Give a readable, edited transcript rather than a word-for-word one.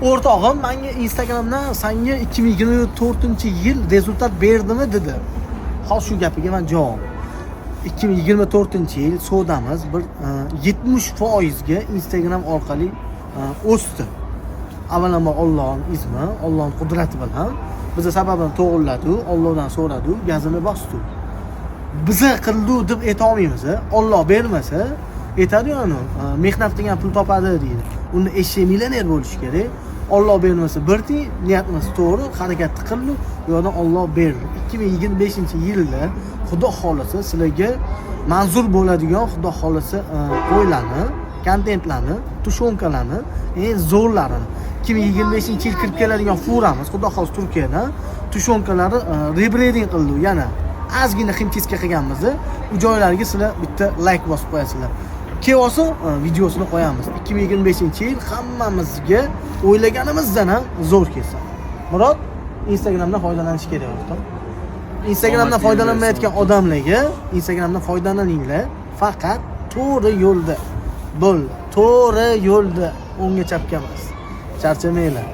O'rtog'im menga Instagramdan senga 2024-yil rezultat berdimi dedi. Hozir shu gapiga men javob. 2024-yil sodamiz bir 70% ga Instagram orqali o'sdi. Avvalambor Allohning izmi, Allohning qudrati bilan biza sababini to'g'riladi, Allohdan so'radi, gazini bosdi. Biza qildi deb aytolmaymiz. Alloh bermasa, aytadi-ku, mehnat qilgan pul topadi deydi. Unda eshak millioner bo'lishi kerak. Alloh bermasa bir tiy, niyatimiz to'g'ri, harakatni qildi, bu yerdan Alloh berdi. 2025-yilda Xudo xolasa sizlarga manzur bo'ladigan, Xudo xolasa qo'ylarni, kontentlarni, tushonkalarni, eng zo'rlarini 2025-yil kirib keladigan furamiz, Xudo xolasa Turkiyadan tushonkalari rebranding qildi. Yana ozgina ximchiska qilganmiz. Bu joylarga sizlar bitta like bosib qo'yasizlar. Keyosi videosini qo'yamiz. 2025-yil hammamizga o'ylaganimizdan ham zo'r kelsin. Murod, Instagramdan foydalanish kerak o'rtoq. Instagramdan foydalanmayotgan odamlarga Instagramdan foydalaninglar. Faqat to'g'ri yo'lda bo'l. To'g'ri yo'lda, o'ngga chapga emas. Charchamanglar.